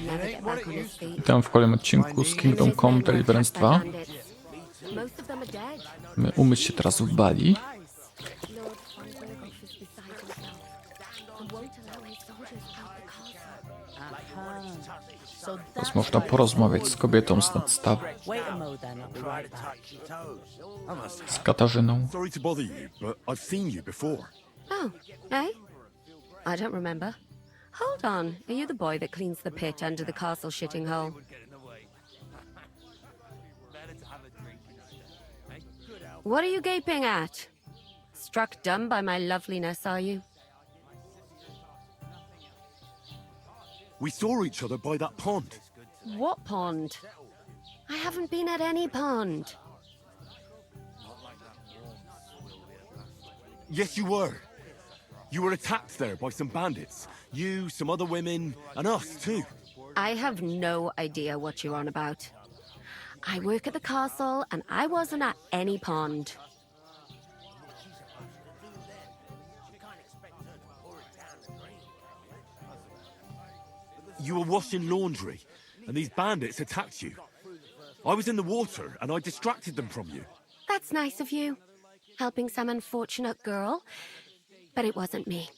never get back on his feet. Witam w kolejnym odcinku z Kingdom Come Deliverance 2. Most of them are dead. My umyć się teraz w Bali. Lord von Burgos is beside himself and won't allow his soldiers out the castle. Teraz można porozmawiać z kobietą z nadstawu. Z Katarzyną. Sorry to bother you, but I've seen you before. Oh, eh? I don't remember. Hold on. Are you the boy that cleans the pit under the castle shitting hole? What are you gaping at? Struck dumb by my loveliness, are you? We saw each other by that pond. What pond? I haven't been at any pond. Yes, you were. You were attacked there by some bandits. You, some other women, and us too. I have no idea what you're on about. I work at the castle, and I wasn't at any pond. You were washing laundry, and these bandits attacked you. I was in the water, and I distracted them from you. That's nice of you, helping some unfortunate girl. But it wasn't me.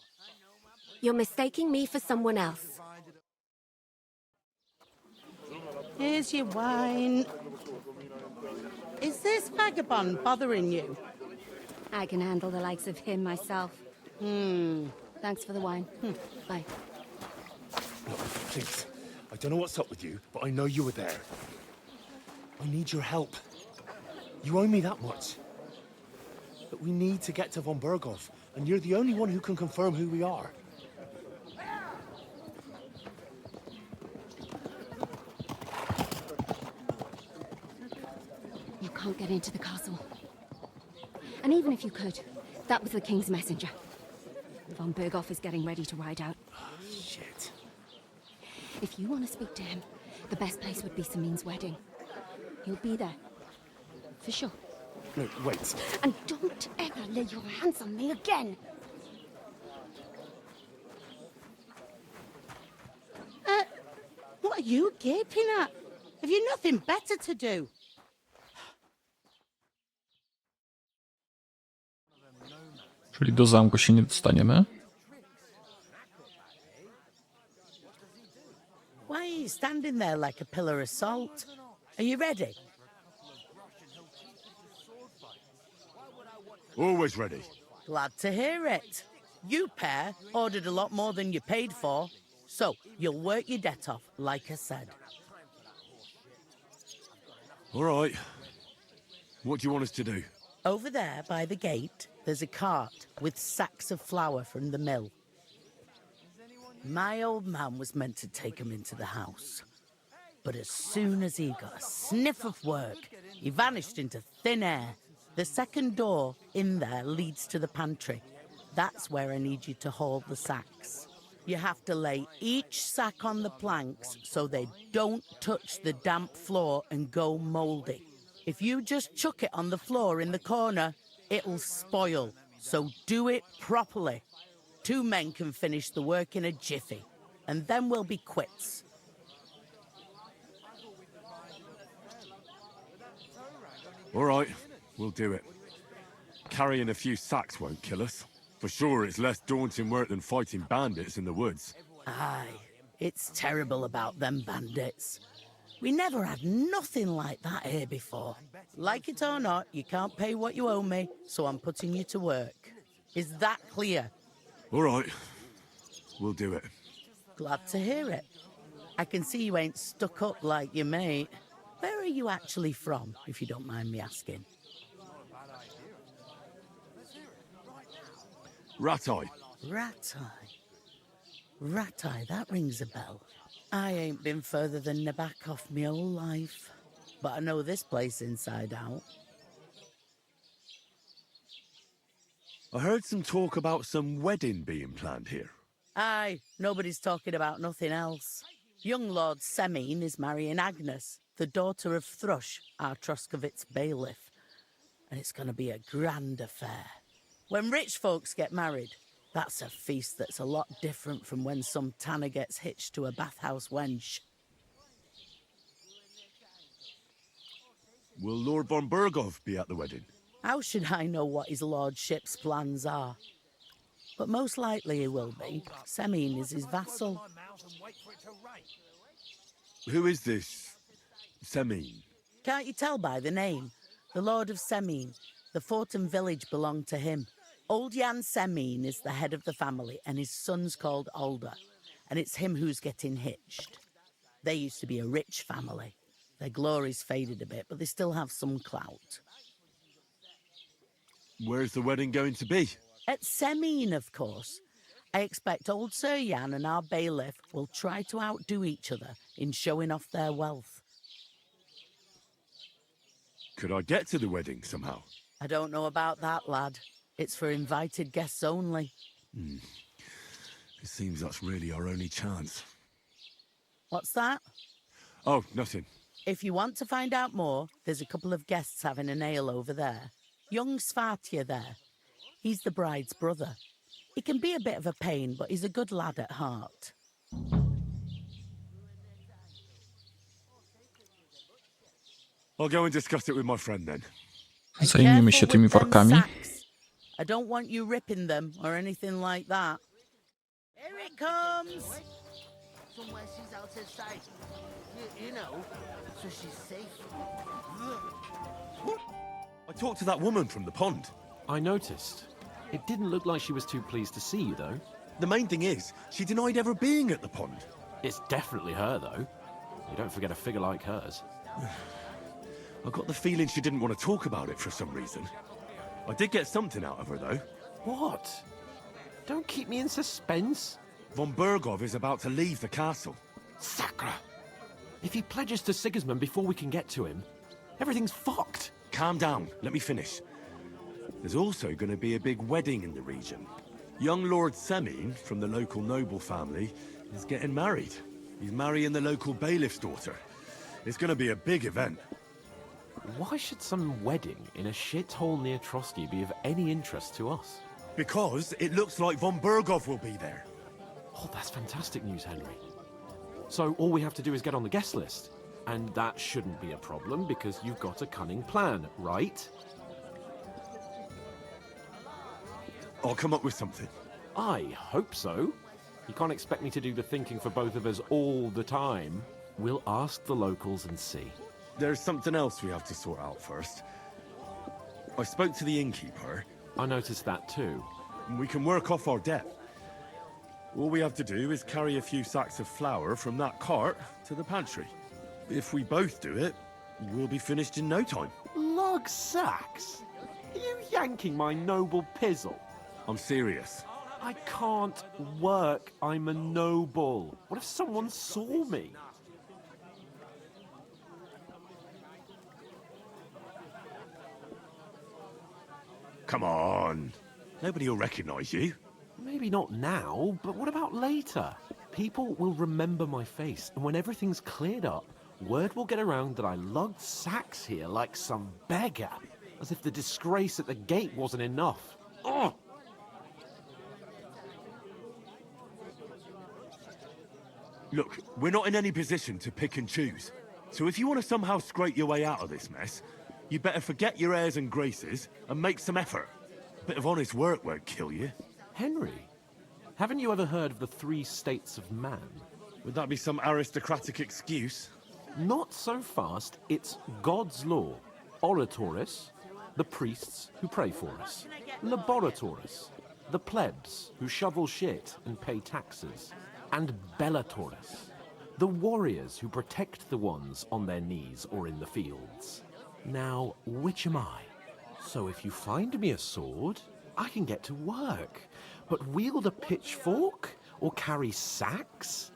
You're mistaking me for someone else. Here's your wine. Is this vagabond bothering you? I can handle the likes of him myself. Thanks for the wine. Bye. Look, please. I don't know what's up with you, but I know you were there. I need your help. You owe me that much. But we need to get to von Burgos, and you're the only one who can confirm who we are. You can't get into the castle. And even if you could, that was the king's messenger. Von Burgos is getting ready to ride out. Shit. If you want to speak to him, the best place would be Samin's wedding. He'll be there. For sure. No, wait. And don't ever lay your hands on me again. What are you gaping at? Have you nothing better to do? Czyli do zamku się nie dostaniemy. Why are you standing there like a pillar of salt? Are you ready? Always ready. Glad to hear it. You pair ordered a lot more than you paid for, so you'll work your debt off, like I said. All right. What do you want us to do? Over there by the gate, there's a cart with sacks of flour from the mill. My old man was meant to take 'em into the house. But as soon as he got a sniff of work, he vanished into thin air. The second door in there leads to the pantry. That's where I need you to haul the sacks. You have to lay each sack on the planks so they don't touch the damp floor and go mouldy. If you just chuck it on the floor in the corner, it'll spoil. So do it properly. 2 men can finish the work in a jiffy, and then we'll be quits. All right, we'll do it. Carrying a few sacks won't kill us. For sure, it's less daunting work than fighting bandits in the woods. Aye, it's terrible about them bandits. We never had nothing like that here before. Like it or not, you can't pay what you owe me, so I'm putting you to work. Is that clear? All right, we'll do it. Glad to hear it. I can see you ain't stuck up like your mate. Where are you actually from, if you don't mind me asking? Rat-eye. Rat-eye. Rat-eye, that rings a bell. I ain't been further than Nabakov my whole life, but I know this place inside out. I heard some talk about some wedding being planned here. Aye, nobody's talking about nothing else. Young Lord Semin is marrying Agnes, the daughter of Thrush, our Troskovitz bailiff. And it's going to be a grand affair. When rich folks get married, that's a feast that's a lot different from when some tanner gets hitched to a bathhouse wench. Will Lord von Berghoff be at the wedding? How should I know what his lordship's plans are? But most likely he will be. Semine is his vassal. Who is this Semine? Can't you tell by the name? The Lord of Semine. The fort and village belong to him. Old Jan Semine is the head of the family, and his son's called Alder. And it's him who's getting hitched. They used to be a rich family. Their glory's faded a bit, but they still have some clout. Where's the wedding going to be? At Semine, of course. I expect old Sir Jan and our bailiff will try to outdo each other in showing off their wealth. Could I get to the wedding somehow? I don't know about that, lad. It's for invited guests only. It seems that's really our only chance. What's that? Oh, nothing. If you want to find out more, there's a couple of guests having an ale over there. Young Svartje there. He's the bride's brother. He can be a bit of a pain, but he's a good lad at heart. I'll go and discuss it with my friend then. Zajmijmy się Careful tymi with them workami. sacks. I don't want you ripping them or anything like that. Here it comes! Somewhere she's out of sight. You know, so she's safe. I talked to that woman from the pond. I noticed. It didn't look like she was too pleased to see you, though. The main thing is, she denied ever being at the pond. It's definitely her, though. You don't forget a figure like hers. I got the feeling she didn't want to talk about it for some reason. I did get something out of her, though. What? Don't keep me in suspense. Von Berghoff is about to leave the castle. Sacre! If he pledges to Sigismund before we can get to him, everything's fucked. Calm down, let me finish. There's also going to be a big wedding in the region. Young Lord Semine, from the local noble family, is getting married. He's marrying the local bailiff's daughter. It's going to be a big event. Why should some wedding in a shithole near Trotsky be of any interest to us? Because it looks like von Berghoff will be there. Oh, that's fantastic news, Henry. So all we have to do is get on the guest list. And that shouldn't be a problem because you've got a cunning plan, right? I'll come up with something. I hope so. You can't expect me to do the thinking for both of us all the time. We'll ask the locals and see. There's something else we have to sort out first. I spoke to the innkeeper. I noticed that too. And we can work off our debt. All we have to do is carry a few sacks of flour from that cart to the pantry. If we both do it, we'll be finished in no time. Lug sacks? Are you yanking my noble pizzle? I'm serious. I can't work. I'm a noble. What if someone saw me? Come on. Nobody will recognize you. Maybe not now, but what about later? People will remember my face, and when everything's cleared up, word will get around that I lugged sacks here like some beggar. As if the disgrace at the gate wasn't enough. Ugh! Look, we're not in any position to pick and choose. So if you want to somehow scrape your way out of this mess, you better forget your airs and graces and make some effort. A bit of honest work won't kill you. Henry, haven't you ever heard of the 3 states of man? Would that be some aristocratic excuse? Not so fast. It's God's law. Oratoris, the priests who pray for us. Laboratoris, the plebs who shovel shit and pay taxes. And Bellatoris, the warriors who protect the ones on their knees or in the fields. Now, which am I? So if you find me a sword, I can get to work. But wield a pitchfork or carry sacks?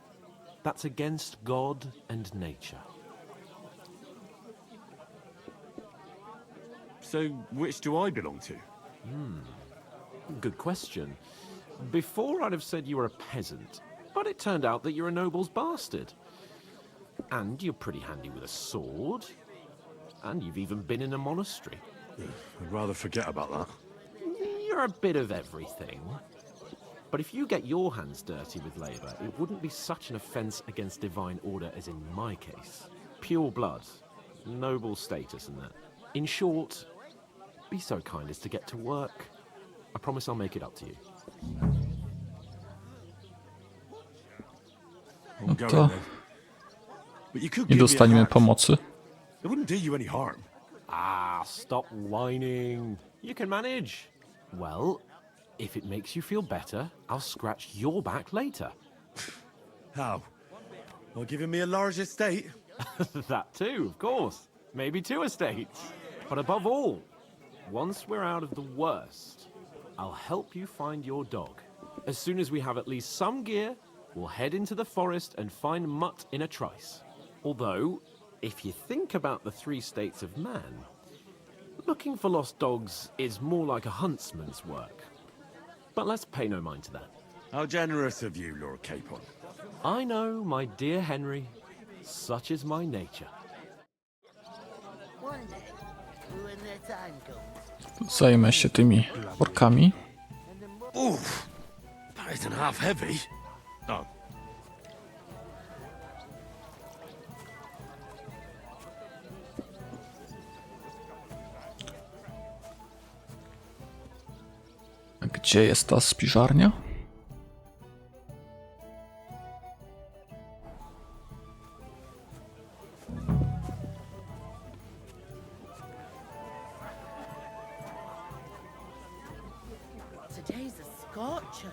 That's against God and nature. So which do I belong to? Good question. Before I'd have said you were a peasant, but it turned out that you're a noble's bastard. And you're pretty handy with a sword. And you've even been in a monastery. I'd rather forget about that. You're a bit of everything. But if you get your hands dirty with labour, it wouldn't be such an offence against divine order as in my case. Pure blood. Noble status and that. In short, be so kind as to get to work. I promise I'll make it up to you. No to But you could nie give me a dostaniemy hand. pomocy. It wouldn't do you any harm. Ah, stop whining. You can manage. Well, if it makes you feel better, I'll scratch your back later. How? Well, giving me a large estate? That too, of course. Maybe 2 estates. But above all, once we're out of the worst, I'll help you find your dog. As soon as we have at least some gear, we'll head into the forest and find Mutt in a trice. Although, if you think about the 3 states of man, looking for lost dogs is more like a huntsman's work. But let's pay no mind to that. How generous of you, Lord Capon. I know, my dear Henry, such is my nature. One day, when their time comes, Zajmę się tymi orkami. Oof! That isn't half heavy. Oh. Gdzie jest ta spiżarnia? Today's a scorcher.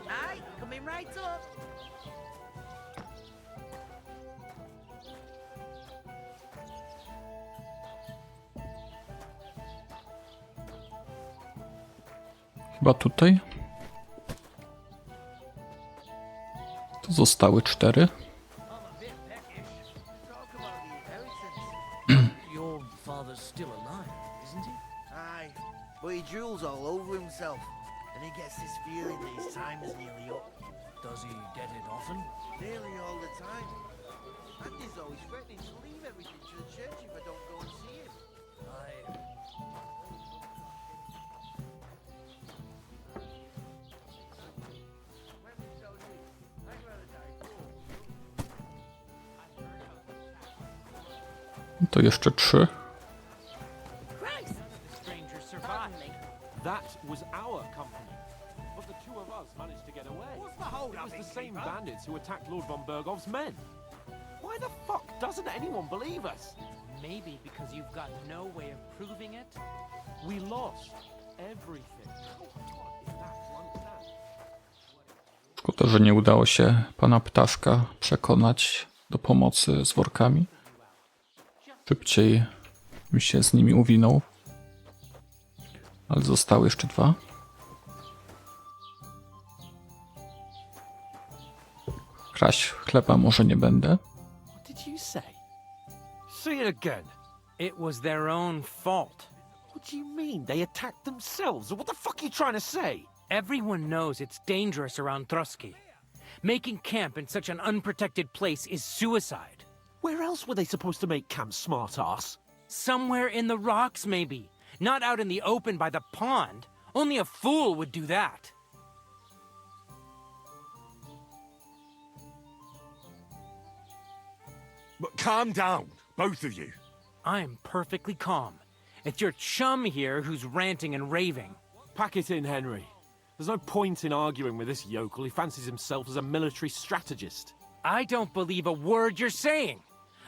Aye, coming right up. Chyba tutaj. To zostały 4. Your father's still alive, isn't he? aye, but he drools all over himself, and he gets this feeling that his time is nearly up. Does he get it often? Nearly all the time. And he's always threatening to leave everything to the church if I don't go and see him. I... To jeszcze 3. Stranger survived. That was our company. But the 2 of us managed to get away. It was the same bandits who attacked Lord von Bergov's men. Why the fuck doesn't anyone believe us? Maybe because you've got no way of proving it? We lost everything. How hard is that to understand? Szkoda, że nie udało się pana Ptaszka przekonać do pomocy z workami. Szybciej mi się z nimi uwinął. Ale zostały jeszcze 2. Kraść chleba może nie będę. What did you say? Say it again. It was their own fault. What do you mean? They attacked themselves? What the fuck are you trying to say? Everyone knows it's dangerous around Trotsky. Making camp in such an unprotected place is suicide. Where else were they supposed to make camp, smart-ass? Somewhere in the rocks, maybe. Not out in the open by the pond. Only a fool would do that. But calm down, both of you. I'm perfectly calm. It's your chum here who's ranting and raving. Pack it in, Henry. There's no point in arguing with this yokel. He fancies himself as a military strategist. I don't believe a word you're saying.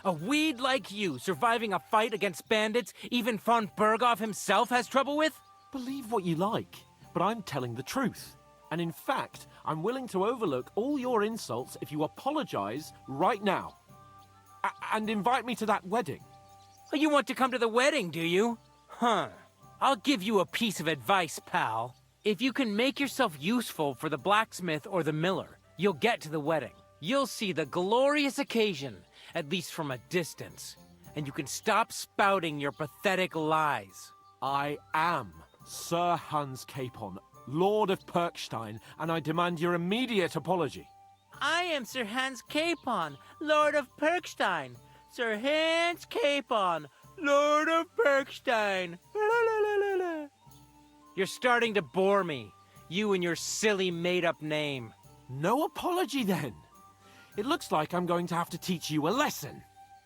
A weed like you surviving a fight against bandits even von Berghoff himself has trouble with? Believe what you like, but I'm telling the truth. And in fact, I'm willing to overlook all your insults if you apologize right now. And invite me to that wedding. Oh, you want to come to the wedding, do you? Huh. I'll give you a piece of advice, pal. If you can make yourself useful for the blacksmith or the miller, you'll get to the wedding. You'll see the glorious occasion, at least from a distance. And you can stop spouting your pathetic lies. I am Sir Hans Capon, Lord of Perkstein, and I demand your immediate apology. I am Sir Hans Capon, Lord of Perkstein. Sir Hans Capon, Lord of Perkstein. You're starting to bore me, you and your silly made-up name. No apology then. It looks like I'm going to have to teach you a lesson.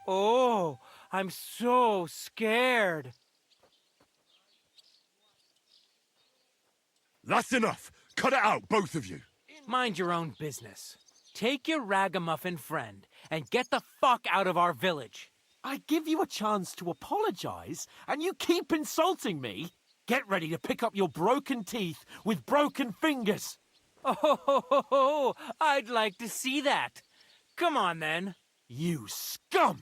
Oh, I'm so scared. That's enough. Cut it out, both of you. Mind your own business. Take your ragamuffin friend and get the fuck out of our village. I give you a chance to apologize, and you keep insulting me. Get ready to pick up your broken teeth with broken fingers. Oh, I'd like to see that. Come on, then. You scum!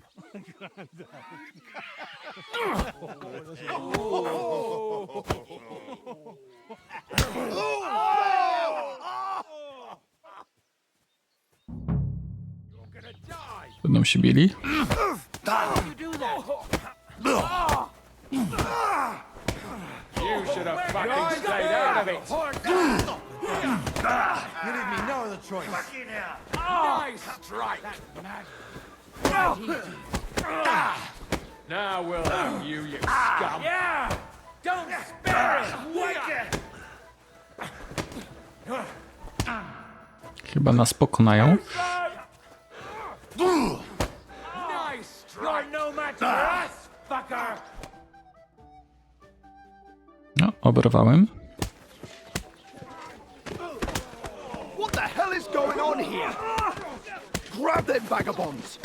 Będą się bili? You do that. You should have fucking stayed out of it. You leave me no other choice. Nice strike. Now we'll have you, you scum. Yeah! Don't spare it! Chyba nas pokonają. Nice strike. You're no match for us, fucker! No, oberwałem. What the hell is going on here? Grab them vagabonds!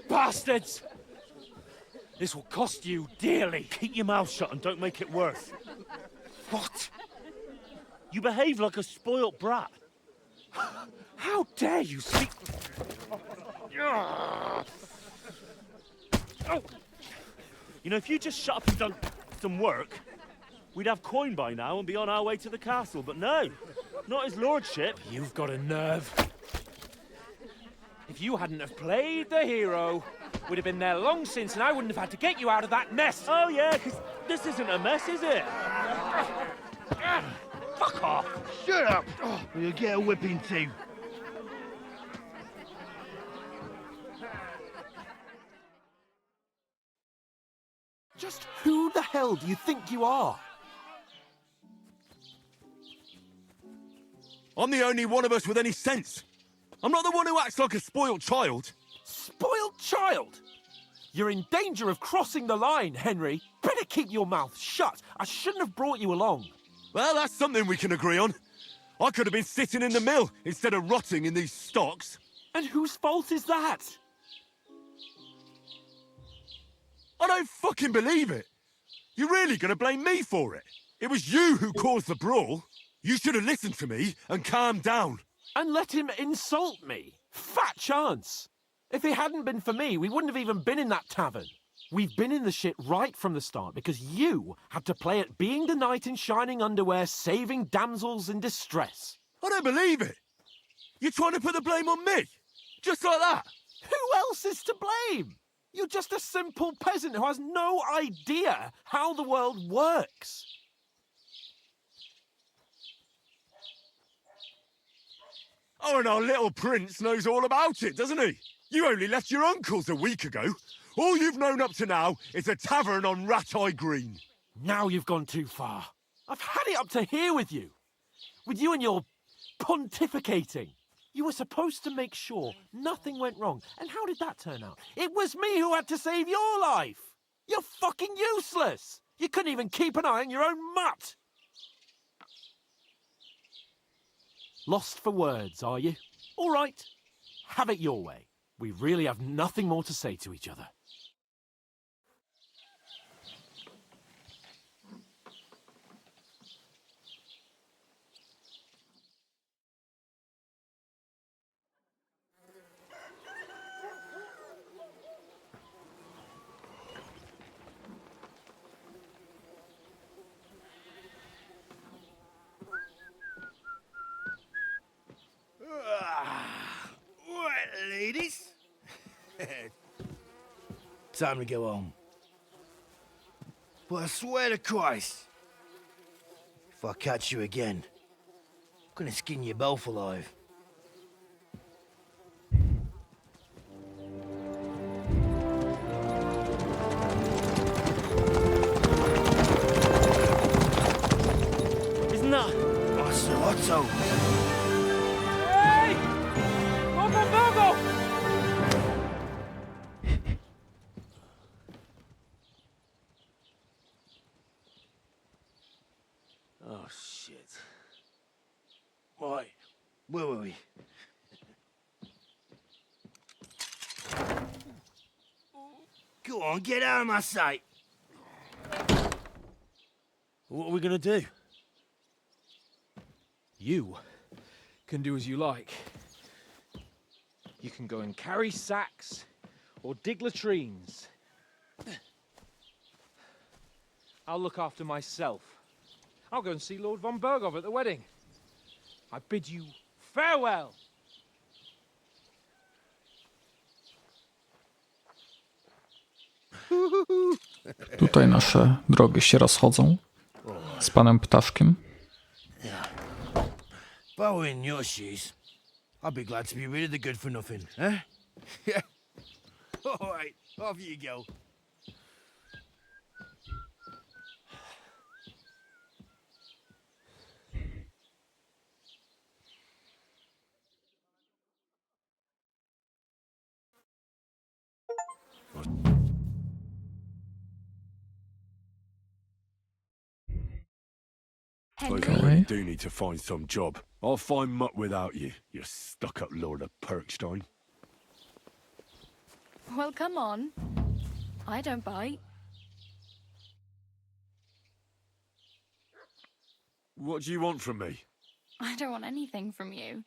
Bastards! This will cost you dearly. Keep your mouth shut and don't make it worse. What? You behave like a spoilt brat. How dare you speak? You know, if you just shut up and done some work, we'd have coin by now and be on our way to the castle. But no, not his lordship. You've got a nerve. If you hadn't have played the hero, we'd have been there long since and I wouldn't have had to get you out of that mess. Oh yeah, because this isn't a mess, is it? Fuck off. Shut up! Or you'll get a whipping too. Just who the hell do you think you are? I'm the only one of us with any sense. I'm not the one who acts like a spoilt child. Spoiled child! You're in danger of crossing the line, Henry. Better keep your mouth shut. I shouldn't have brought you along. Well, that's something we can agree on. I could have been sitting in the mill instead of rotting in these stocks. And whose fault is that? I don't fucking believe it. You're really gonna blame me for it? It was you who caused the brawl. You should have listened to me and calmed down. And let him insult me. Fat chance. If it hadn't been for me, we wouldn't have even been in that tavern. We've been in the shit right from the start because you had to play at being the knight in shining underwear, saving damsels in distress. I don't believe it. You're trying to put the blame on me? Just like that? Who else is to blame? You're just a simple peasant who has no idea how the world works. Oh, and our little prince knows all about it, doesn't he? You only left your uncle's a week ago. All you've known up to now is a tavern on Rat-Eye Green. Now you've gone too far. I've had it up to here with you. With you and your pontificating. You were supposed to make sure nothing went wrong. And how did that turn out? It was me who had to save your life. You're fucking useless. You couldn't even keep an eye on your own mutt. Lost for words, are you? All right. Have it your way. We really have nothing more to say to each other. Right, ladies. Time to go home. But I swear to Christ, if I catch you again, Gonna skin you both alive. Isn't that? Otto. Hey! Bogo, bogo! Oh, shit. Right, where were we? Go on, get out of my sight. What are we gonna do? You can do as you like. You can go and carry sacks or dig latrines. I'll look after myself. I'll go and see Lord von Bergov at the wedding. I bid you farewell. Tutaj nasze drogi się rozchodzą z panem Ptaszkiem. If I were in your shoes, I'd be glad to be rid of the good for nothing, eh? Yeah. All right, off you go. I Okay. really do need to find some job. I'll find mutt without you, you stuck-up Lord of Perkstein. Well, come on. I don't bite. What do you want from me? I don't want anything from you.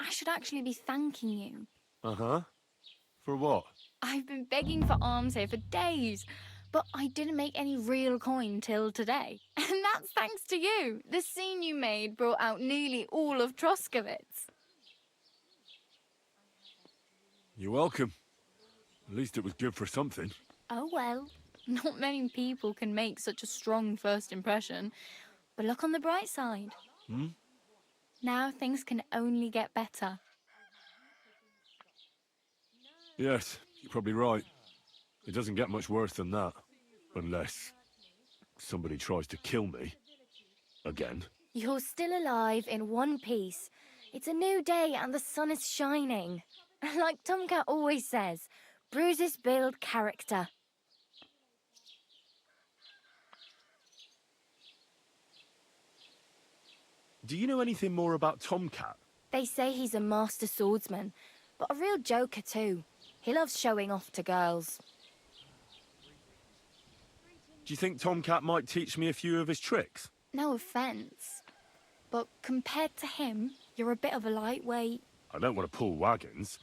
I should actually be thanking you. Uh-huh. For what? I've been begging for alms here for days, but I didn't make any real coin till today. And that's thanks to you. The scene you made brought out nearly all of Troskowitz. You're welcome. At least it was good for something. Oh well, not many people can make such a strong first impression. But look on the bright side. Hmm? Now things can only get better. Yes, you're probably right. It doesn't get much worse than that. Unless somebody tries to kill me. Again. You're still alive in one piece. It's a new day and the sun is shining. Like Tomcat always says, bruises build character. Do you know anything more about Tomcat? They say he's a master swordsman, but a real joker too. He loves showing off to girls. Do you think Tomcat might teach me a few of his tricks? No offence, but compared to him, you're a bit of a lightweight. I don't want to pull wagons,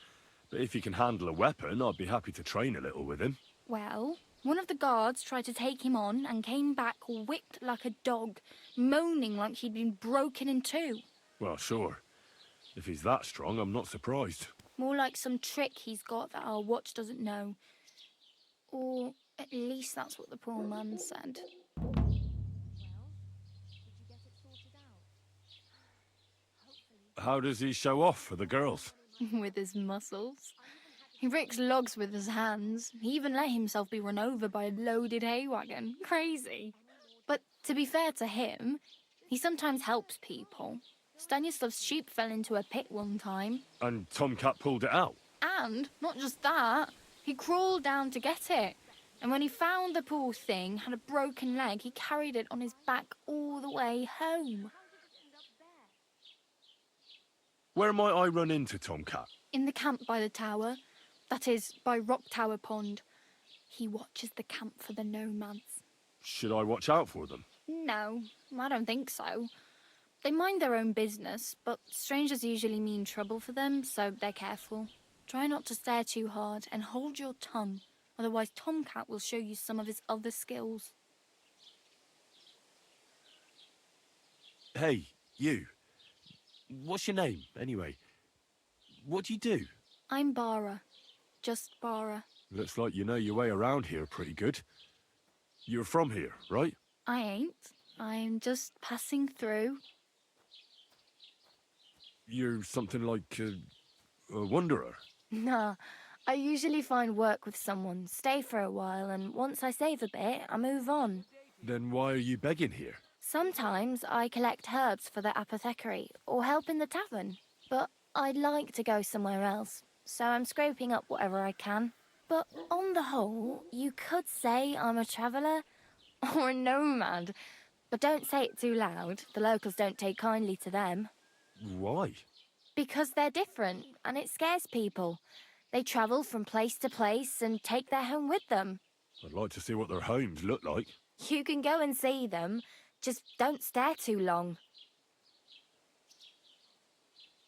but if he can handle a weapon, I'd be happy to train a little with him. Well, one of the guards tried to take him on and came back whipped like a dog, moaning like he'd been broken in two. Well, sure. If he's that strong, I'm not surprised. More like some trick he's got that our watch doesn't know. Or at least that's what the poor man said. How does he show off for the girls? With his muscles. He ricks logs with his hands. He even let himself be run over by a loaded hay wagon. Crazy. But to be fair to him, he sometimes helps people. Stanislav's sheep fell into a pit one time. And Tomcat pulled it out? And, not just that, he crawled down to get it. And when he found the poor thing had a broken leg, he carried it on his back all the way home. Where might I run into Tomcat? In the camp by the tower. That is, by Rock Tower Pond. He watches the camp for the nomads. Should I watch out for them? No, I don't think so. They mind their own business, but strangers usually mean trouble for them, so they're careful. Try not to stare too hard and hold your tongue, otherwise Tomcat will show you some of his other skills. Hey, you. What's your name, anyway? What do you do? I'm Bara. Just Bara. Looks like you know your way around here pretty good. You're from here, right? I ain't. I'm just passing through. You're something like a wanderer. Nah, I usually find work with someone, stay for a while, and once I save a bit, I move on. Then why are you begging here? Sometimes I collect herbs for the apothecary or help in the tavern, but I'd like to go somewhere else, so I'm scraping up whatever I can. But on the whole, you could say I'm a traveller or a nomad, but don't say it too loud. The locals don't take kindly to them. Why? Because they're different, and it scares people. They travel from place to place and take their home with them. I'd like to see what their homes look like. You can go and see them, just don't stare too long.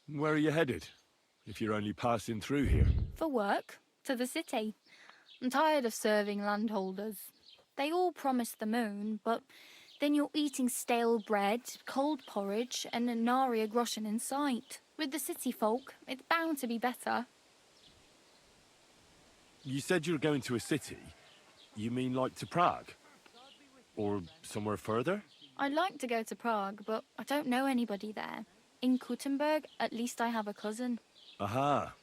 Where are you headed? If you're only passing through here. For work, to the city. I'm tired of serving landholders. They all promise the moon, but then you're eating stale bread, cold porridge, and nary a groschen in sight. With the city folk, it's bound to be better. You said you were going to a city. You mean like to Prague? Or somewhere further? I'd like to go to Prague, but I don't know anybody there. In Kuttenberg, at least I have a cousin. Aha.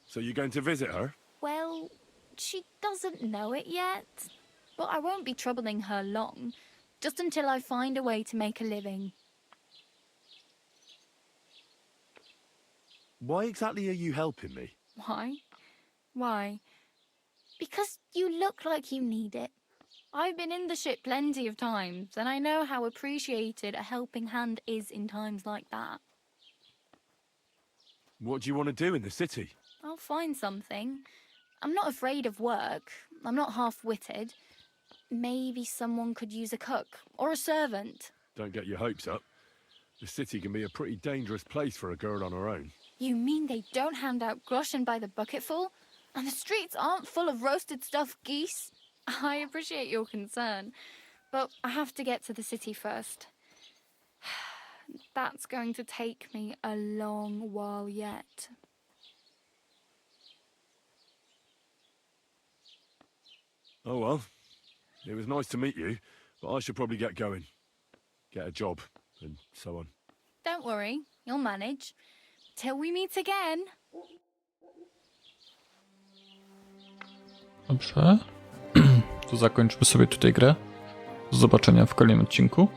So you're going to visit her? Well, she doesn't know it yet. But I won't be troubling her long, just until I find a way to make a living. Why exactly are you helping me? Why? Why? Because you look like you need it. I've been in the ship plenty of times, and I know how appreciated a helping hand is in times like that. What do you want to do in the city? I'll find something. I'm not afraid of work. I'm not half-witted. Maybe someone could use a cook or a servant. Don't get your hopes up. The city can be a pretty dangerous place for a girl on her own. You mean they don't hand out groschen by the bucketful? And the streets aren't full of roasted stuffed geese? I appreciate your concern, but I have to get to the city first. That's going to take me a long while yet. Oh well. It was nice to meet you, but I should probably get going. Get a job, and so on. Don't worry, you'll manage. Till we meet again. Dobrze. To zakończmy sobie tutaj grę. Do zobaczenia w kolejnym odcinku.